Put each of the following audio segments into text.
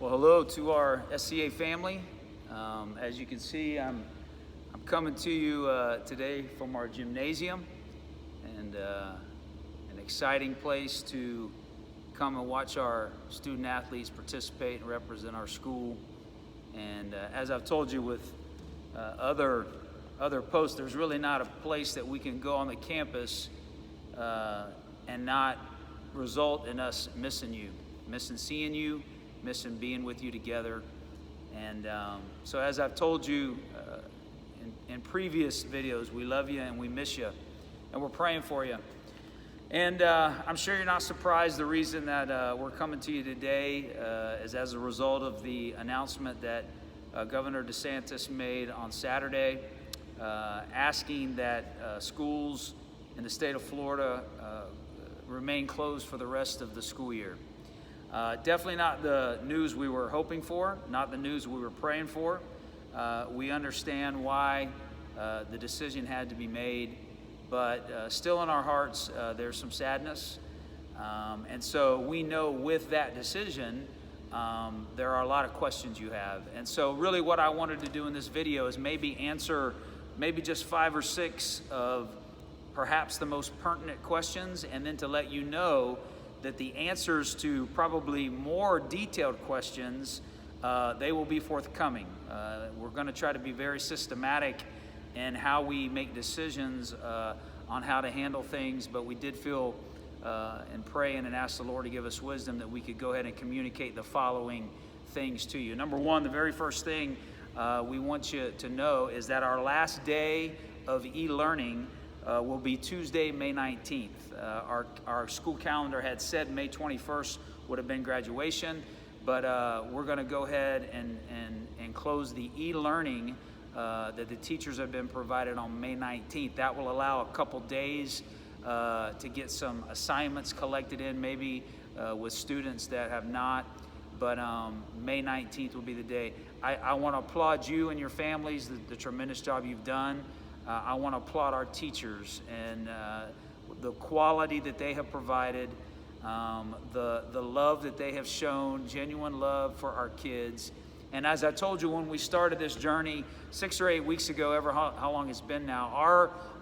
Well, hello to our SCA family. As you can see, I'm coming to you today from our gymnasium, and an exciting place to come and watch our student athletes participate and represent our school. And as I've told you with other posts, there's really not a place that we can go on the campus and not result in us missing you, missing seeing you, missing being with you together. And so as I've told you in previous videos, we love you and we miss you, and we're praying for you. And I'm sure you're not surprised. The reason that we're coming to you today is as a result of the announcement that Governor Santis made on Saturday, asking that schools in the state of Florida remain closed for the rest of the school year. Definitely not the news we were hoping for, not the news we were praying for. We understand why the decision had to be made, but still in our hearts there's some sadness. And so we know with that decision, there are a lot of questions you have. And so really what I wanted to do in this video is maybe answer just 5 or 6 of perhaps the most pertinent questions, and then to let you know that the answers to probably more detailed questions, they will be forthcoming. We're going to try to be very systematic in how we make decisions on how to handle things, but we did feel and pray and ask the Lord to give us wisdom that we could go ahead and communicate the following things to you. Number one, the very first thing we want you to know is that our last day of e-learning will be Tuesday, May 19th. Our school calendar had said May 21st would have been graduation, but we're going to go ahead and close the e-learning that the teachers have been provided on May 19th. That will allow a couple days to get some assignments collected in, maybe with students that have not, but May 19th will be the day. I want to applaud you and your families, the tremendous job you've done. I want to applaud our teachers and the quality that they have provided, the love that they have shown, genuine love for our kids. And as I told you when we started this journey 6 or 8 weeks ago, how long it's been now,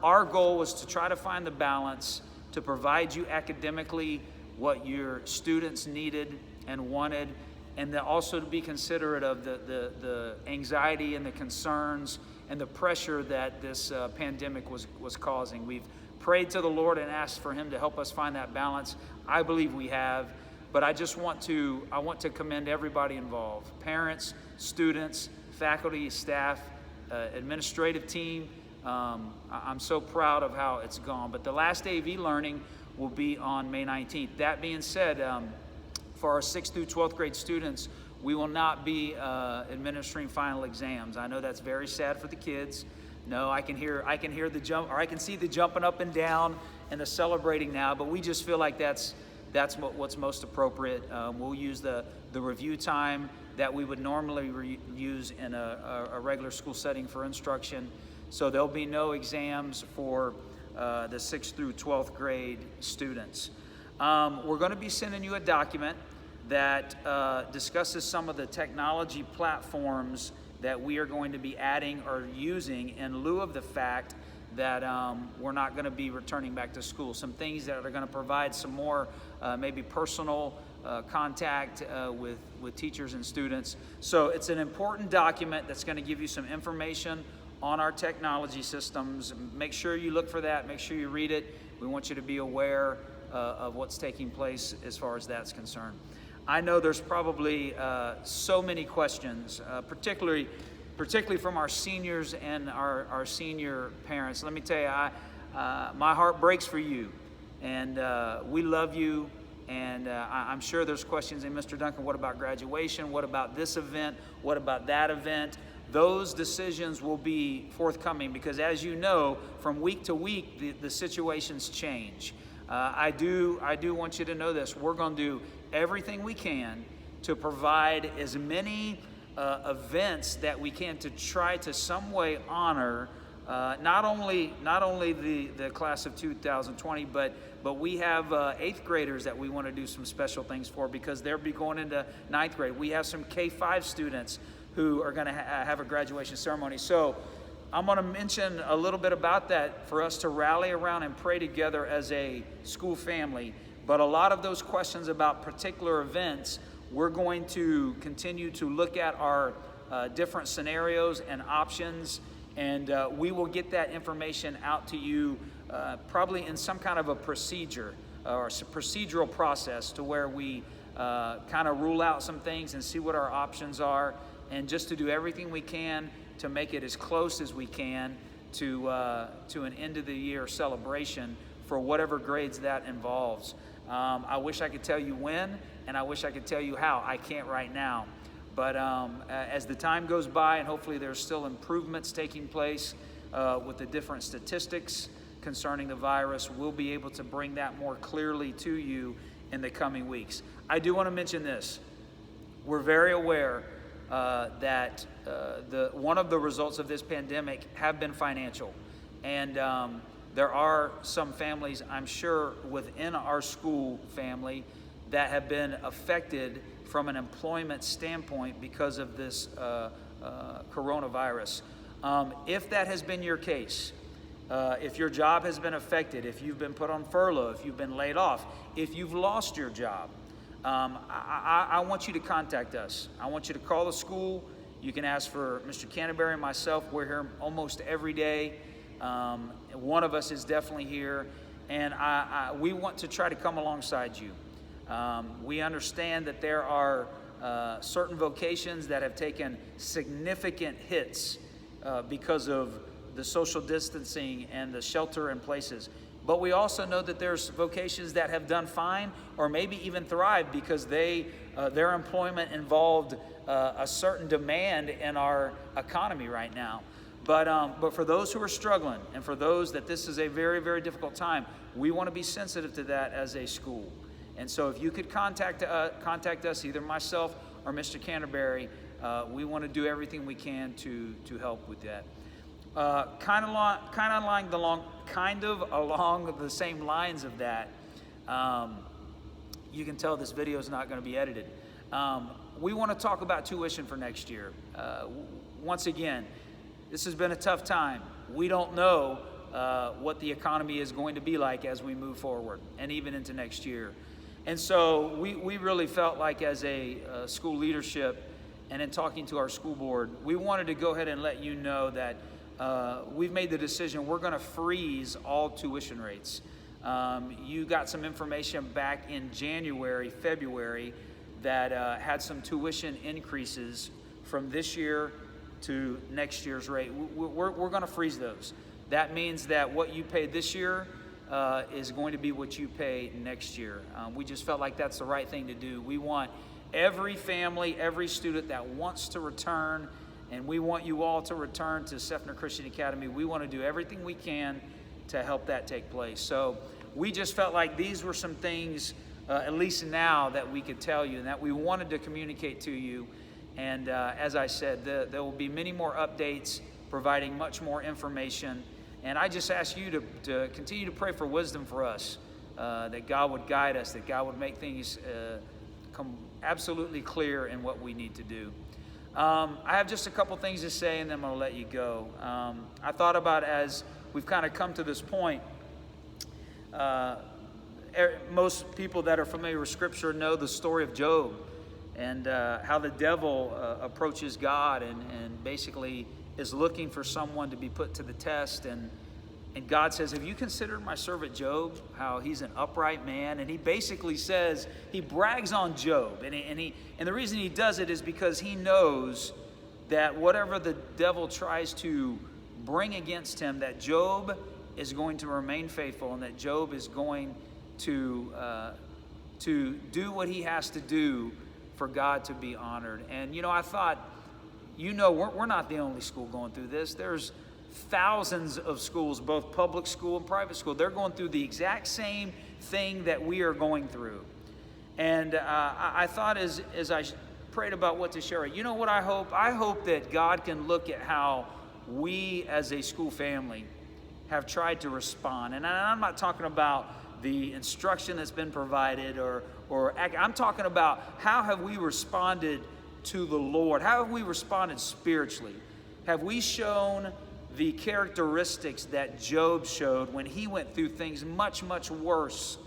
our goal was to try to find the balance to provide you academically what your students needed and wanted, and then also to be considerate of the anxiety and the concerns and the pressure that this pandemic was causing. We've prayed to the Lord and asked for Him to help us find that balance. I believe we have, but I want to commend everybody involved: parents, students, faculty, staff, administrative team. I'm so proud of how it's gone. But the last day of e-learning will be on May 19th. That being said, for our 6th through 12th grade students, we will not be administering final exams. I know that's very sad for the kids. No, I can hear the jump, or I can see the jumping up and down and the celebrating now, but we just feel like that's what's most appropriate. We'll use the review time that we would normally use in a regular school setting for instruction. So there'll be no exams for the 6th through 12th grade students. We're going to be sending you a document that discusses some of the technology platforms that we are going to be adding or using in lieu of the fact that we're not going to be returning back to school. Some things that are going to provide some more maybe personal contact with teachers and students. So it's an important document that's going to give you some information on our technology systems. Make sure you look for that. Make sure you read it. We want you to be aware of what's taking place as far as that's concerned. I know there's probably so many questions, particularly from our seniors and our senior parents. Let me tell you, my heart breaks for you, and we love you. And I'm sure there's questions. And Mr. Duncan, what about graduation? What about this event? What about that event? Those decisions will be forthcoming because, as you know, from week to week, the situations change. I do want you to know this. We're going to do everything we can to provide as many events that we can to try to some way honor not only the class of 2020, but we have 8th graders that we want to do some special things for, because they'll be going into 9th grade. We have some K-5 students who are going to have a graduation ceremony. So I'm going to mention a little bit about that for us to rally around and pray together as a school family. But a lot of those questions about particular events, we're going to continue to look at our different scenarios and options, and we will get that information out to you probably in some kind of a procedure or procedural process, to where we kind of rule out some things and see what our options are, and just to do everything we can to make it as close as we can to an end of the year celebration for whatever grades that involves. I wish I could tell you when, and I wish I could tell you how. I can't right now. But as the time goes by, and hopefully there's still improvements taking place with the different statistics concerning the virus, we'll be able to bring that more clearly to you in the coming weeks. I do want to mention this. We're very aware that one of the results of this pandemic have been financial. And there are some families, I'm sure, within our school family that have been affected from an employment standpoint because of this coronavirus. If that has been your case, if your job has been affected, if you've been put on furlough, if you've been laid off, if you've lost your job, I want you to contact us. I want you to call the school. You can ask for Mr. Canterbury and myself. We're here almost every day. One of us is definitely here, and we want to try to come alongside you. We understand that there are certain vocations that have taken significant hits because of the social distancing and the shelter in places. But we also know that there's vocations that have done fine, or maybe even thrived, because their employment involved a certain demand in our economy right now. But for those who are struggling, and for those that this is a very, very difficult time, we want to be sensitive to that as a school. And so if you could contact us, either myself or Mr. Canterbury, we want to do everything we can to help with that. Kind of along the same lines of that, you can tell this video is not going to be edited. We want to talk about tuition for next year. Once again, this has been a tough time. We don't know what the economy is going to be like as we move forward, and even into next year. And so we really felt like, as a school leadership, and in talking to our school board, we wanted to go ahead and let you know that we've made the decision we're going to freeze all tuition rates. You got some information back in January, February, that had some tuition increases from this year to next year's rate. We're going to freeze those. That means that what you pay this year is going to be what you pay next year. We just felt like that's the right thing to do. We want every family, every student that wants to return, and we want you all to return to Seffner Christian Academy. We want to do everything we can to help that take place. So we just felt like these were some things, at least now, that we could tell you and that we wanted to communicate to you. And as I said, there will be many more updates providing much more information. And I just ask you to continue to pray for wisdom for us, that God would guide us, that God would make things come absolutely clear in what we need to do. I have just a couple things to say, and then I'm going to let you go. I thought about, as we've kind of come to this point, most people that are familiar with Scripture know the story of Job, and how the devil approaches God and basically is looking for someone to be put to the test. And God says, have you considered my servant Job, how he's an upright man? And he basically says, he brags on Job. And the reason he does it is because he knows that whatever the devil tries to bring against him, that Job is going to remain faithful, and that Job is going to do what he has to do for God to be honored. And, I thought, we're not the only school going through this. There's thousands of schools, both public school and private school. They're going through the exact same thing that we are going through. And I thought, as I prayed about what to share, what I hope? I hope that God can look at how we as a school family have tried to respond. And I'm not talking about the instruction that's been provided or I'm talking about how have we responded to the Lord? How have we responded spiritually? Have we shown the characteristics that Job showed when he went through things much, much worse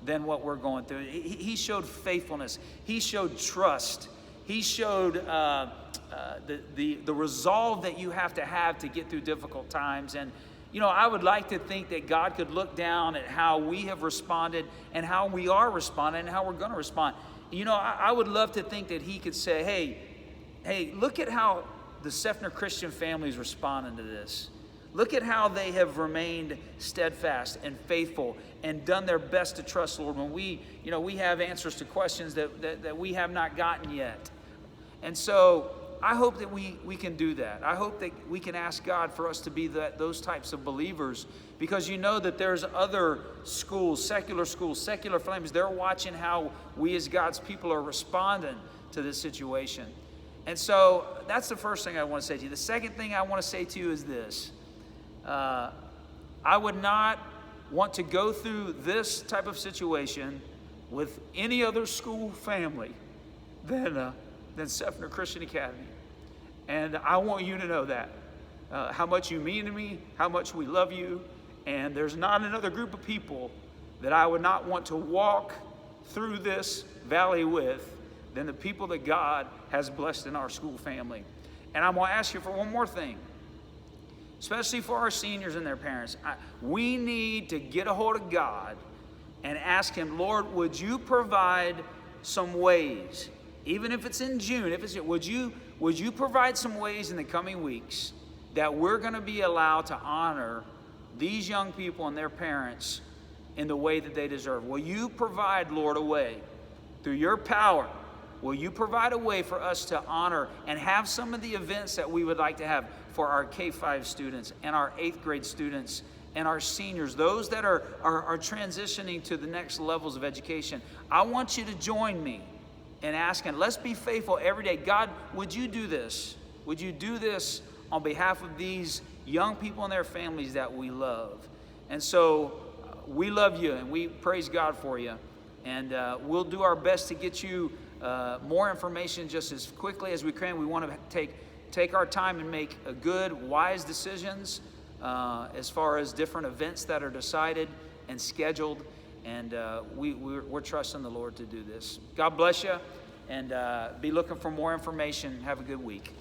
than what we're going through? He showed faithfulness. He showed trust. He showed the resolve that you have to get through difficult times. And, you know, I would like to think that God could look down at how we have responded and how we are responding and how we're going to respond. You know, I would love to think that he could say, hey, look at how the Seffner Christian family is responding to this. Look at how they have remained steadfast and faithful and done their best to trust the Lord when we have answers to questions that we have not gotten yet. And so I hope that we can do that. I hope that we can ask God for us to be those types of believers, because you know that there's other schools, secular families, they're watching how we as God's people are responding to this situation. And so that's the first thing I want to say to you. The second thing I want to say to you is this. I would not want to go through this type of situation with any other school family than Seffner Christian Academy. And I want you to know that. How much you mean to me, how much we love you. And there's not another group of people that I would not want to walk through this valley with than the people that God has blessed in our school family. And I'm going to ask you for one more thing, especially for our seniors and their parents. We need to get a hold of God and ask him, Lord, would you provide some ways, even if it's in June, would you provide some ways in the coming weeks that we're going to be allowed to honor these young people and their parents in the way that they deserve? Will you provide, Lord, a way through your power? Will you provide a way for us to honor and have some of the events that we would like to have for our K-5 students and our 8th grade students and our seniors, those that are transitioning to the next levels of education? I want you to join me in asking, let's be faithful every day. God, would you do this? Would you do this on behalf of these young people and their families that we love? And so we love you and we praise God for you. And we'll do our best to get you more information just as quickly as we can. We want to take our time and make good, wise decisions as far as different events that are decided and scheduled. And we're trusting the Lord to do this. God bless you, and be looking for more information. Have a good week.